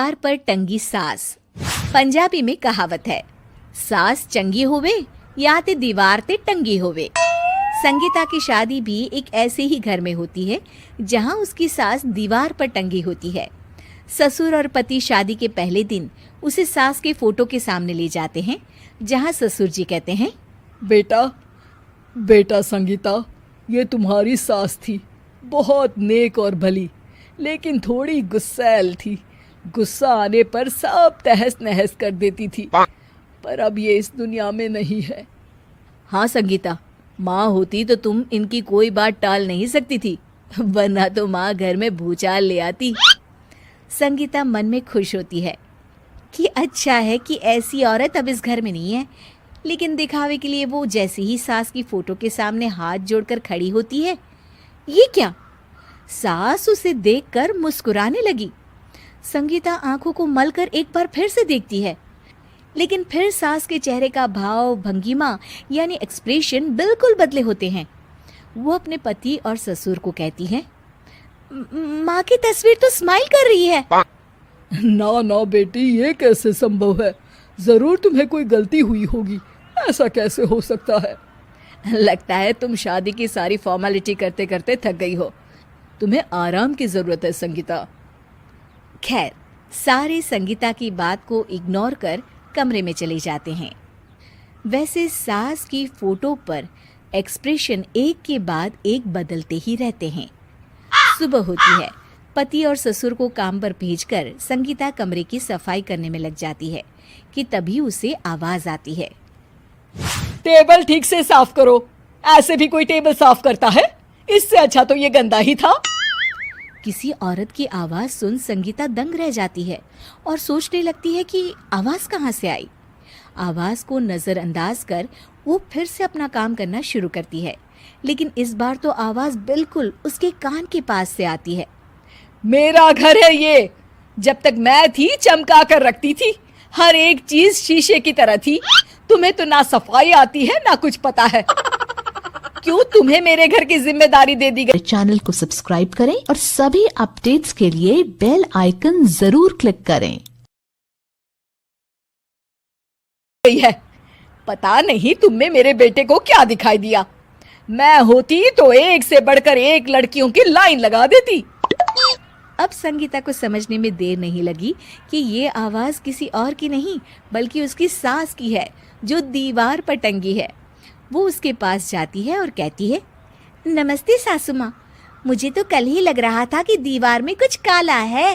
दीवार पर टंगी सास। पंजाबी में कहावत है, सास चंगी होवे या ते दीवार ते टंगी होवे। संगीता की शादी भी एक ऐसे ही घर में होती है जहां उसकी सास दीवार पर टंगी होती है। ससुर और पति शादी के पहले दिन उसे सास के फोटो के सामने ले जाते हैं, जहां ससुर जी कहते हैं, बेटा संगीता, ये तुम्हारी सास थी, बहुत नेक और भली, लेकिन थोड़ी गुस्सैल थी। गुस्सा आने पर सब तहस नहस कर देती थी, पर अब ये इस दुनिया में नहीं है। हाँ संगीता, माँ होती तो तुम इनकी कोई बात टाल नहीं सकती थी, वरना तो माँ घर में भूचाल ले आती। संगीता मन में खुश होती है कि अच्छा है कि ऐसी औरत अब इस घर में नहीं है, लेकिन दिखावे के लिए वो जैसे ही सास की फोटो के सामने हाथ जोड़कर खड़ी होती है, ये क्या? सास उसे देखकर मुस्कुराने लगी। संगीता आंखों को मलकर एक बार फिर से देखती है, लेकिन फिर सास के चेहरे का भाव, भंगिमा यानी एक्सप्रेशन बिल्कुल बदले होते हैं। वो अपने पति और ससुर को कहती है, माँ की तस्वीर तो स्माइल कर रही है। ना बेटी, ये कैसे संभव है? जरूर तुम्हें कोई गलती हुई होगी, ऐसा कैसे हो सकता है? लगता है तुम शादी की सारी फॉर्मेलिटी करते करते थक गई हो, तुम्हें आराम की जरूरत है संगीता। खैर, सारे संगीता की बात को इग्नोर कर कमरे में चले जाते हैं। वैसे सास की फोटो पर एक्सप्रेशन एक के बाद एक बदलते ही रहते हैं। सुबह होती है, पति और ससुर को काम पर भेजकर संगीता कमरे की सफाई करने में लग जाती है कि तभी उसे आवाज आती है, टेबल ठीक से साफ करो। ऐसे भी कोई टेबल साफ करता है? इससे अच्छा तो ये गंदा ही था। किसी औरत की आवाज सुन संगीता दंग रह जाती है और सोचने लगती है कि आवाज कहाँ से आई। आवाज को नजरअंदाज कर वो फिर से अपना काम करना शुरू करती है, लेकिन इस बार तो आवाज बिल्कुल उसके कान के पास से आती है। मेरा घर है ये। जब तक मैं थी चमका कर रखती थी, हर एक चीज शीशे की तरह थी। तुम्हें तो ना सफाई आती है ना कुछ पता है। क्यों तुम्हें मेरे घर की जिम्मेदारी दे दी गई? चैनल को सब्सक्राइब करें और सभी अपडेट्स के लिए बेल आइकन जरूर क्लिक करें। है पता नहीं तुमने मेरे बेटे को क्या दिखाई दिया। मैं होती तो एक से बढ़कर एक लड़कियों की लाइन लगा देती। अब संगीता को समझने में देर नहीं लगी कि ये आवाज किसी और की नहीं बल्कि उसकी सास की है, जो दीवार पर टंगी है। वो उसके पास जाती है और कहती है, नमस्ते सासू माँ, मुझे तो कल ही लग रहा था कि दीवार में कुछ काला है।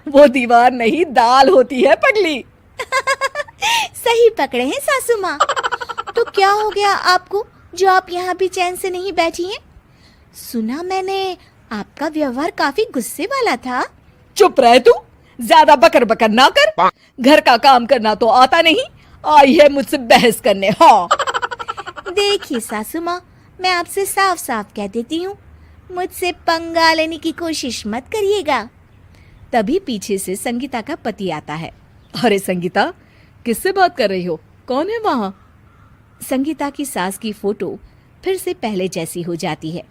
वो दीवार नहीं, दाल होती है पगली। सही पकड़े हैं सासू माँ। तो क्या हो गया आपको जो आप यहाँ भी चैन से नहीं बैठी हैं? सुना मैंने आपका व्यवहार काफी गुस्से वाला था। चुप रह तू, ज्यादा बकर बकर ना कर। घर का काम करना तो आता नहीं, आई है मुझसे बहस करने। हाँ देखिए सासू माँ, मैं आपसे साफ साफ कह देती हूँ, मुझसे पंगा लेने की कोशिश मत करिएगा। तभी पीछे से संगीता का पति आता है। अरे संगीता, किससे बात कर रही हो? कौन है वहाँ? संगीता की सास की फोटो फिर से पहले जैसी हो जाती है।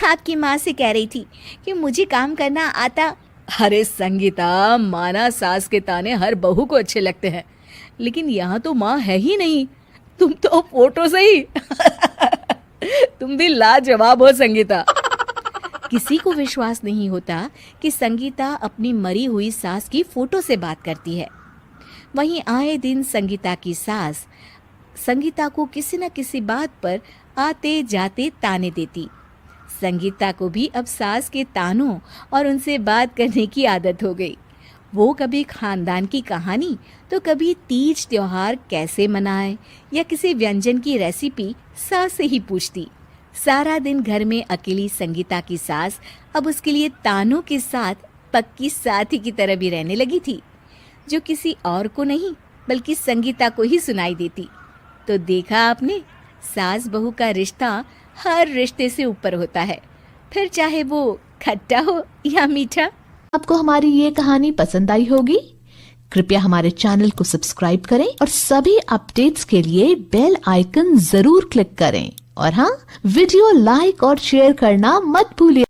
आपकी माँ से कह रही थी कि मुझे काम करना आता। अरे संगीता, माना सास के ताने हर बहू को अच्छे लगते हैं, लेकिन यहाँ तो माँ है ही नहीं। तुम तो फोटो से ही तुम भी लाजवाब हो संगीता। किसी को विश्वास नहीं होता कि संगीता अपनी मरी हुई सास की फोटो से बात करती है। वहीं आए दिन संगीता की सास संगीता को किसी न किसी बात पर आते जाते ताने देती। संगीता को भी अब सास के तानों और उनसे बात करने की आदत हो गई। वो कभी खानदान की कहानी तो कभी तीज त्योहार कैसे मनाए या किसी व्यंजन की रेसिपी सास से ही पूछती। सारा दिन घर में अकेली संगीता की सास अब उसके लिए तानों के साथ पक्की साथी की तरह भी रहने लगी थी, जो किसी और को नहीं बल्कि संगीता को ही सुनाई देती। तो देखा आपने, सास बहू का रिश्ता हर रिश्ते से ऊपर होता है, फिर चाहे वो खट्टा हो या मीठा। आपको हमारी ये कहानी पसंद आई होगी। कृपया हमारे चैनल को सब्सक्राइब करें और सभी अपडेट्स के लिए बेल आइकन जरूर क्लिक करें। और हाँ, वीडियो लाइक और शेयर करना मत भूलिए।